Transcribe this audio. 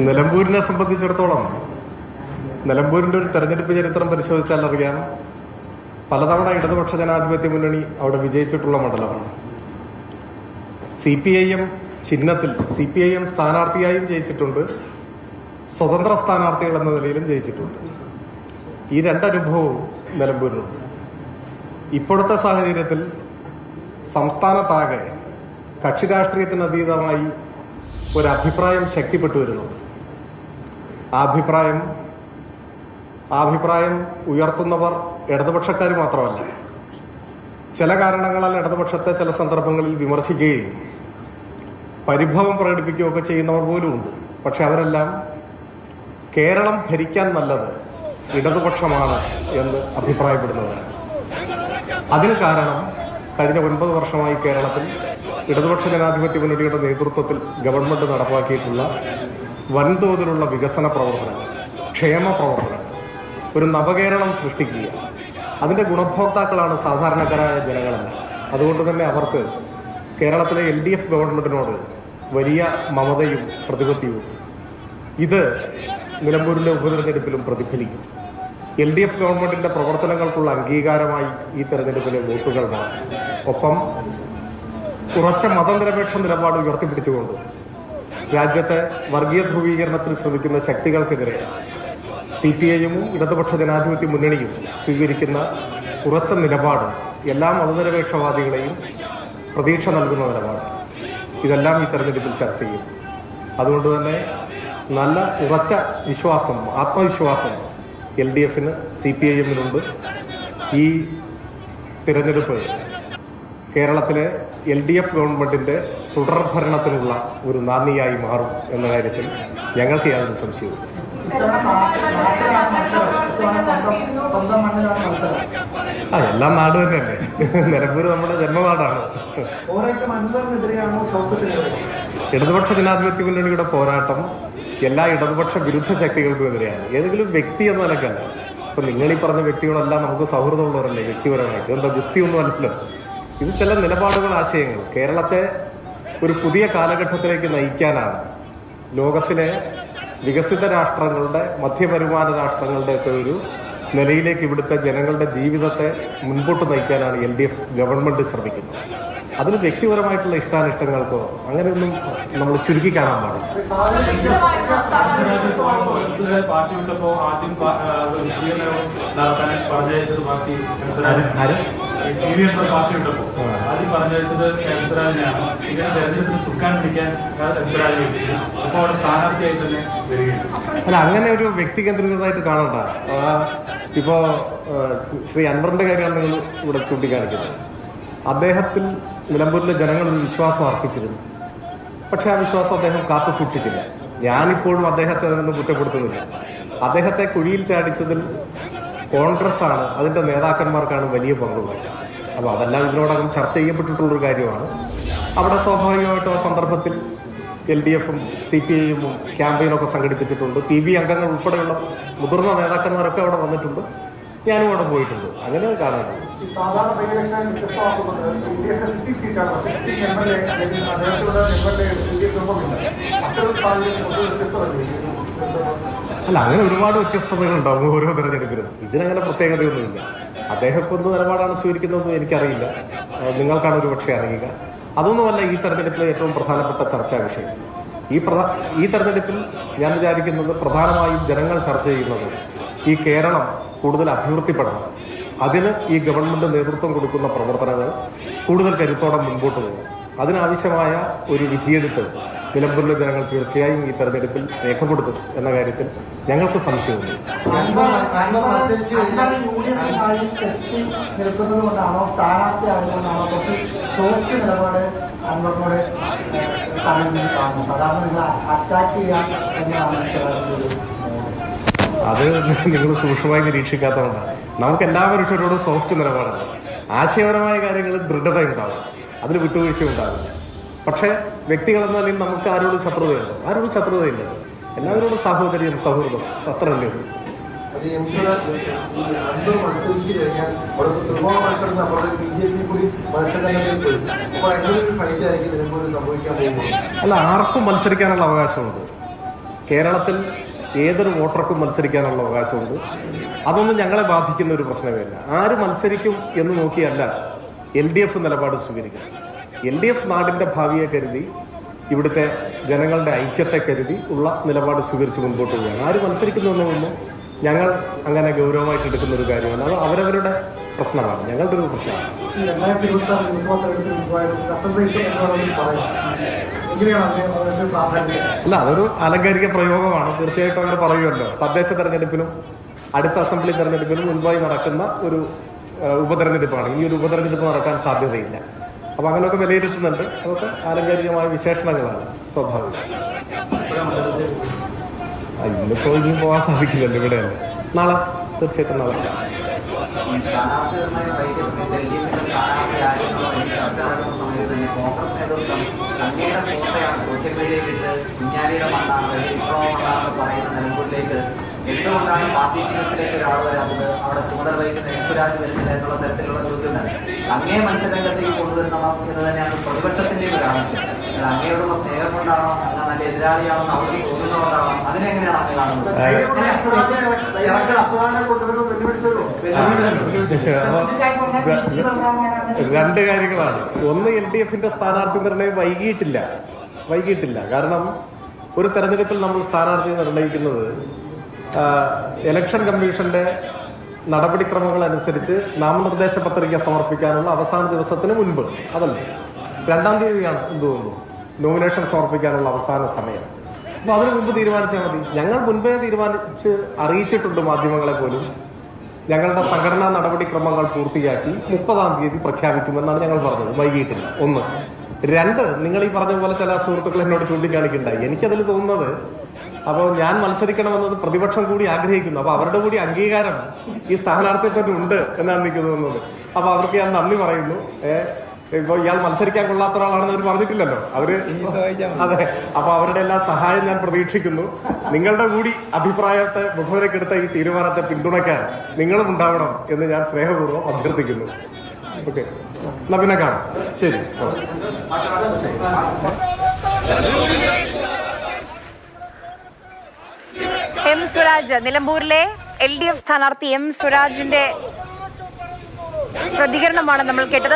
നിലമ്പൂരിനെ സംബന്ധിച്ചിടത്തോളം നിലമ്പൂരിൻ്റെ ഒരു തെരഞ്ഞെടുപ്പ് ചരിത്രം പരിശോധിച്ചാൽ അറിയാം, പലതവണ ഇടതുപക്ഷ ജനാധിപത്യ മുന്നണി അവിടെ വിജയിച്ചിട്ടുള്ള മണ്ഡലമാണ്. CPIM ചിഹ്നത്തിൽ CPIM സ്ഥാനാർത്ഥിയായും ജയിച്ചിട്ടുണ്ട്, സ്വതന്ത്ര സ്ഥാനാർത്ഥികൾ എന്ന നിലയിലും ജയിച്ചിട്ടുണ്ട്. ഈ രണ്ടനുഭവവും നിലമ്പൂരിനുണ്ട്. ഇപ്പോഴത്തെ സാഹചര്യത്തിൽ സംസ്ഥാനത്താകെ കക്ഷി രാഷ്ട്രീയത്തിന് അതീതമായി ഒരഭിപ്രായം ശക്തിപ്പെട്ടു വരുന്നുണ്ട്. ആ അഭിപ്രായം ഉയർത്തുന്നവർ ഇടതുപക്ഷക്കാർ മാത്രമല്ല, ചില കാരണങ്ങളാൽ ഇടതുപക്ഷത്തെ ചില സന്ദർഭങ്ങളിൽ വിമർശിക്കുകയും പരിഭവം പ്രകടിപ്പിക്കുകയൊക്കെ ചെയ്യുന്നവർ പോലും ഉണ്ട്. പക്ഷെ അവരെല്ലാം കേരളം ഭരിക്കാൻ നല്ലത് ഇടതുപക്ഷമാണ് എന്ന് അഭിപ്രായപ്പെടുന്നവരാണ്. അതിന് കാരണം കഴിഞ്ഞ 9 വർഷമായി കേരളത്തിൽ ഇടതുപക്ഷ ജനാധിപത്യ മുന്നണിയുടെ നേതൃത്വത്തിൽ ഗവൺമെന്റ് നടപ്പാക്കിയിട്ടുള്ള വൻതോതിലുള്ള വികസന പ്രവർത്തനങ്ങൾ, ക്ഷേമ പ്രവർത്തനങ്ങൾ, ഒരു നവകേരളം സൃഷ്ടിക്കുക. അതിൻ്റെ ഗുണഭോക്താക്കളാണ് സാധാരണക്കാരായ ജനങ്ങളല്ല. അതുകൊണ്ട് തന്നെ അവർക്ക് കേരളത്തിലെ LDF ഗവൺമെന്റിനോട് വലിയ മമതയും പ്രതിപത്തിയും. ഇത് നിലമ്പൂരിലെ ഉപതെരഞ്ഞെടുപ്പിലും പ്രതിഫലിക്കും. LDF ഗവൺമെന്റിന്റെ പ്രവർത്തനങ്ങൾക്കുള്ള അംഗീകാരമായി ഈ തെരഞ്ഞെടുപ്പിലെ വോട്ടുകൾ മാറും. ഒപ്പം ഉറച്ച മതനിരപേക്ഷ നിലപാട് ഉയർത്തിപ്പിടിച്ചുകൊണ്ട് രാജ്യത്തെ വർഗീയ ധ്രുവീകരണത്തിന് ശ്രമിക്കുന്ന ശക്തികൾക്കെതിരെ CPIM ഇടതുപക്ഷ ജനാധിപത്യ മുന്നണിയും സ്വീകരിക്കുന്ന ഉറച്ച നിലപാട് എല്ലാ മതനിരപേക്ഷവാദികളെയും പ്രതീക്ഷ നൽകുന്ന നിലപാട്. ഇതെല്ലാം ഈ തെരഞ്ഞെടുപ്പിൽ ചർച്ച ചെയ്യും. അതുകൊണ്ട് തന്നെ നല്ല ഉറച്ച വിശ്വാസം, ആത്മവിശ്വാസം LDFന് CPIMനുണ്ട്. ഈ തിരഞ്ഞെടുപ്പ് കേരളത്തിലെ LDF ഗവൺമെന്റിന്റെ തുടർഭരണത്തിനുള്ള ഒരു നാന്ദിയായി മാറും എന്ന കാര്യത്തിൽ ഞങ്ങൾക്ക് യാതൊരു സംശയവും. എല്ലാം നാട് തന്നെയല്ലേ. നിലമ്പൂർ നമ്മുടെ ജന്മനാടാണ്. ഇടതുപക്ഷ ജനാധിപത്യ മുന്നണിയുടെ പോരാട്ടം എല്ലാ ഇടതുപക്ഷ വിരുദ്ധ ശക്തികൾക്കും എതിരെയാണ്. ഏതെങ്കിലും വ്യക്തി എന്ന നിലക്കല്ല. ഇപ്പൊ നിങ്ങൾ ഈ പറഞ്ഞ വ്യക്തികളെല്ലാം നമുക്ക് സൗഹൃദമുള്ളവരല്ലേ വ്യക്തിപരമായിട്ട്. എന്താ ഗുസ്തിയൊന്നും അല്ലല്ലോ. ഇത് ചില നിലപാടുകൾ, ആശയങ്ങൾ കേരളത്തെ ഒരു പുതിയ കാലഘട്ടത്തിലേക്ക് നയിക്കാനാണ്. ലോകത്തിലെ വികസിത രാഷ്ട്രങ്ങളുടെ, മധ്യവരുമാന രാഷ്ട്രങ്ങളുടെയൊക്കെ ഒരു നിലയിലേക്ക് ഇവിടുത്തെ ജനങ്ങളുടെ ജീവിതത്തെ മുൻപോട്ട് നയിക്കാനാണ് LDF ഗവൺമെന്റ് ശ്രമിക്കുന്നത്. അതിന് വ്യക്തിപരമായിട്ടുള്ള ഇഷ്ടാനിഷ്ടങ്ങൾക്കോ അങ്ങനെയൊന്നും നമ്മൾ ചുരുക്കി കാണാൻ പാടില്ല. അല്ല, അങ്ങനെ ഒരു വ്യക്തി കേന്ദ്രീകൃതമായിട്ട് കാണണ്ട. ഇപ്പോ ശ്രീ അൻവറിന്റെ കാര്യമാണ് നിങ്ങൾ ഇവിടെ ചൂണ്ടിക്കാണിക്കുന്നത്. അദ്ദേഹത്തിൽ നിലമ്പൂരിലെ ജനങ്ങൾ ഒരു വിശ്വാസം അർപ്പിച്ചിരുന്നു. പക്ഷെ ആ വിശ്വാസം അദ്ദേഹം കാത്തു സൂക്ഷിച്ചില്ല. ഞാനിപ്പോഴും അദ്ദേഹത്തെ അതിനൊന്നും കുറ്റപ്പെടുത്തുന്നില്ല. അദ്ദേഹത്തെ കുഴിയിൽ ചാടിച്ചതിൽ കോൺഗ്രസ് ആണ്, അതിന്റെ നേതാക്കന്മാർക്കാണ് വലിയ പങ്കുള്ളത്. അപ്പോൾ അതെല്ലാം ഇതിനോടകം ചർച്ച ചെയ്യപ്പെട്ടിട്ടുള്ളൊരു കാര്യമാണ്. അവിടെ സ്വാഭാവികമായിട്ടും ആ സന്ദർഭത്തിൽ LDFും CPIMും ക്യാമ്പയിനൊക്കെ സംഘടിപ്പിച്ചിട്ടുണ്ട്. PB അംഗങ്ങൾ ഉൾപ്പെടെയുള്ള മുതിർന്ന നേതാക്കന്മാരൊക്കെ അവിടെ വന്നിട്ടുണ്ട്. ഞാനും അവിടെ പോയിട്ടുണ്ട്. അങ്ങനെ കാണാനുണ്ട്. അല്ല, അങ്ങനെ ഒരുപാട് വ്യത്യസ്തതകൾ ഉണ്ടാവും ഓരോ തെരഞ്ഞെടുപ്പിലും. ഇതിനങ്ങനെ പ്രത്യേകതയൊന്നുമില്ല. അദ്ദേഹം ഇപ്പോൾ എന്ത് നിലപാടാണ് സ്വീകരിക്കുന്നതെന്നും എനിക്കറിയില്ല. നിങ്ങൾക്കാണ് ഒരു പക്ഷേ അറിയുക. അതൊന്നുമല്ല ഈ തെരഞ്ഞെടുപ്പിലെ ഏറ്റവും പ്രധാനപ്പെട്ട ചർച്ചാ വിഷയം. ഈ തെരഞ്ഞെടുപ്പിൽ ഞാൻ വിചാരിക്കുന്നത് പ്രധാനമായും ജനങ്ങൾ ചർച്ച ചെയ്യുന്നത് ഈ കേരളം കൂടുതൽ അഭിവൃദ്ധിപ്പെടണം. അതിന് ഈ ഗവൺമെന്റ് നേതൃത്വം കൊടുക്കുന്ന പ്രവർത്തനങ്ങൾ കൂടുതൽ കരുത്തോടെ മുൻപോട്ട് പോകും. അതിനാവശ്യമായ ഒരു വിധിയെടുത്ത് നിലമ്പൂരിലെ ജനങ്ങൾ തീർച്ചയായും ഈ തെരഞ്ഞെടുപ്പിൽ രേഖപ്പെടുത്തും എന്ന കാര്യത്തിൽ ഞങ്ങൾക്ക് സംശയമുണ്ട്. അത് നിങ്ങൾ സൂക്ഷ്മമായി നിരീക്ഷിക്കാത്തതുകൊണ്ടാണ്. നമുക്ക് എല്ലാ മനുഷ്യരോടും സോഫ്റ്റ് നിലപാടല്ല. ആശയപരമായ കാര്യങ്ങളിൽ ദൃഢതയുണ്ടാവും, അതിന് വിട്ടുവീഴ്ച ഉണ്ടാവില്ല. പക്ഷേ വ്യക്തികളെന്ന നിലയിൽ നമുക്ക് ആരോടും ശത്രുതയുണ്ടോ? ആരോടും ശത്രുതയില്ല. എല്ലാവരോടും സാഹോദര്യം, സൗഹൃദം, അത്രയല്ലേ ഉള്ളൂ. അല്ല, ആർക്കും മത്സരിക്കാനുള്ള അവകാശമുണ്ട്. കേരളത്തിൽ ഏതൊരു വോട്ടർക്കും മത്സരിക്കാനുള്ള അവകാശമുണ്ട്. അതൊന്നും ഞങ്ങളെ ബാധിക്കുന്ന ഒരു പ്രശ്നമല്ല. ആര് മത്സരിക്കും എന്ന് നോക്കിയല്ല LDF നിലപാട് സ്വീകരിക്കുന്നത്. LDF നാടിൻ്റെ ഭാവിയെ കരുതി, ഇവിടുത്തെ ജനങ്ങളുടെ ഐക്യത്തെ കരുതി ഉള്ള നിലപാട് സ്വീകരിച്ച് മുൻപോട്ട് പോവുകയാണ്. ആര് മത്സരിക്കുന്നു എന്നൊന്നും ഞങ്ങൾ അങ്ങനെ ഗൗരവമായിട്ട് എടുക്കുന്ന ഒരു കാര്യമാണ്. അത് അവരവരുടെ പ്രശ്നമാണ്, ഞങ്ങളുടെ ഒരു പ്രശ്നമാണ്. അല്ല, അതൊരു അലങ്കാരിക പ്രയോഗമാണ്. തീർച്ചയായിട്ടും അങ്ങനെ പറയുമല്ലോ. തദ്ദേശ തെരഞ്ഞെടുപ്പിനും അടുത്ത അസംബ്ലി തെരഞ്ഞെടുപ്പിനും മുൻപായി നടക്കുന്ന ഒരു ഉപതെരഞ്ഞെടുപ്പാണ്. ഇനിയൊരു ഉപതെരഞ്ഞെടുപ്പ് നടക്കാൻ സാധ്യതയില്ല. അപ്പം അങ്ങനെയൊക്കെ വിലയിരുത്തുന്നുണ്ട്. അതൊക്കെ ആലങ്കാരികമായ വിശേഷണങ്ങളാണ്, സ്വാഭാവികം. ഇന്നിപ്പോൾ ഇനിയും പോകാൻ സാധിക്കില്ലല്ലോ, ഇവിടെയല്ലേ. നാളെ തീർച്ചയായിട്ടും നാളെ സോഷ്യൽ മീഡിയയിലിട്ട് കുഞ്ഞാലിയുടെ മണ്ണാണ് പറയുന്ന നിലമ്പൂരിലേക്ക് എന്തുകൊണ്ടാണ് പാർട്ടി ചിഹ്നത്തിലേക്ക് ഒരാൾ വരാത്തത്, അവിടെ ചുമതല വഹിക്കുന്ന എംസുരാജ് വരുന്നില്ല എന്നുള്ള തരത്തിലുള്ള ചോദ്യങ്ങൾ അങ്ങേ മത്സരരംഗത്തേക്ക് കൊണ്ടുവരണം എന്ന് തന്നെയാണ് പ്രതിപക്ഷത്തിന്റെ ഒരു ആവശ്യം. അങ്ങയോടുള്ള സ്നേഹം കൊണ്ടാണോ, അങ്ങ് നല്ല എതിരാളിയാണോ അവർക്ക് തോന്നുന്നതുകൊണ്ടാണോ, അതിനെങ്ങനെയാണ് അങ്ങ് കാണുന്നത്? രണ്ട് കാര്യങ്ങളാണ്. ഒന്ന്, LDFന്റെ സ്ഥാനാർത്ഥി നിർണയം വൈകിയിട്ടില്ല. കാരണം ഒരു തെരഞ്ഞെടുപ്പിൽ നമ്മൾ സ്ഥാനാർത്ഥി നിർണയിക്കുന്നത് ഇലക്ഷൻ കമ്മീഷന്റെ നടപടിക്രമങ്ങൾ അനുസരിച്ച് നാമനിർദ്ദേശ പത്രിക സമർപ്പിക്കാനുള്ള അവസാന ദിവസത്തിന് മുൻപ്, അതല്ലേ 2-ാം തീയതിയാണ് എന്ത് തോന്നുന്നു നോമിനേഷൻ സമർപ്പിക്കാനുള്ള അവസാന സമയം. അപ്പോൾ അതിന് മുമ്പ് തീരുമാനിച്ചാൽ മതി. ഞങ്ങൾ മുൻപേ തീരുമാനിച്ച് അറിയിച്ചിട്ടുണ്ട് മാധ്യമങ്ങളെ പോലും. ഞങ്ങളുടെ സംഘടനാ നടപടിക്രമങ്ങൾ പൂർത്തിയാക്കി 30-ാം തീയതി പ്രഖ്യാപിക്കുമെന്നാണ് ഞങ്ങൾ പറഞ്ഞത്. വൈകിട്ടില്ല. 1. 2, നിങ്ങൾ ഈ പറഞ്ഞ പോലെ ചില സുഹൃത്തുക്കൾ എന്നോട് ചൂണ്ടിക്കാണിക്കുന്നുണ്ടായി. എനിക്കതിൽ തോന്നുന്നത്, അപ്പോൾ ഞാൻ മത്സരിക്കണമെന്നത് പ്രതിപക്ഷം കൂടി ആഗ്രഹിക്കുന്നു. അപ്പോൾ അവരുടെ കൂടി അംഗീകാരം ഈ സ്ഥാനാർത്ഥിത്വത്തിൽ ഉണ്ട് എന്നാണ് എനിക്ക് തോന്നുന്നത്. അപ്പോൾ അവർക്ക് ഞാൻ നന്ദി പറയുന്നു. ഇപ്പോൾ ഇയാൾ മത്സരിക്കാൻ കൊള്ളാത്ത ഒരാളാണെന്ന് അവർ പറഞ്ഞിട്ടില്ലല്ലോ. അതെ, അപ്പോൾ അവരുടെ എല്ലാ സഹായം ഞാൻ പ്രതീക്ഷിക്കുന്നു. നിങ്ങളുടെ കൂടി അഭിപ്രായത്തെ മുഖവിലക്കെടുത്ത ഈ തീരുമാനത്തെ പിന്തുണയ്ക്കാൻ നിങ്ങളും ഉണ്ടാവണം എന്ന് ഞാൻ സ്നേഹപൂർവ്വം അഭ്യർത്ഥിക്കുന്നു. ഓക്കെ, എന്നാ പിന്നെ കാണാം. ശരി. എം സ്വരാജ്, നിലമ്പൂരിലെ LDF സ്ഥാനാർത്ഥി എം സ്വരാജിന്റെ പ്രതികരണമാണ് നമ്മൾ കേട്ടത്.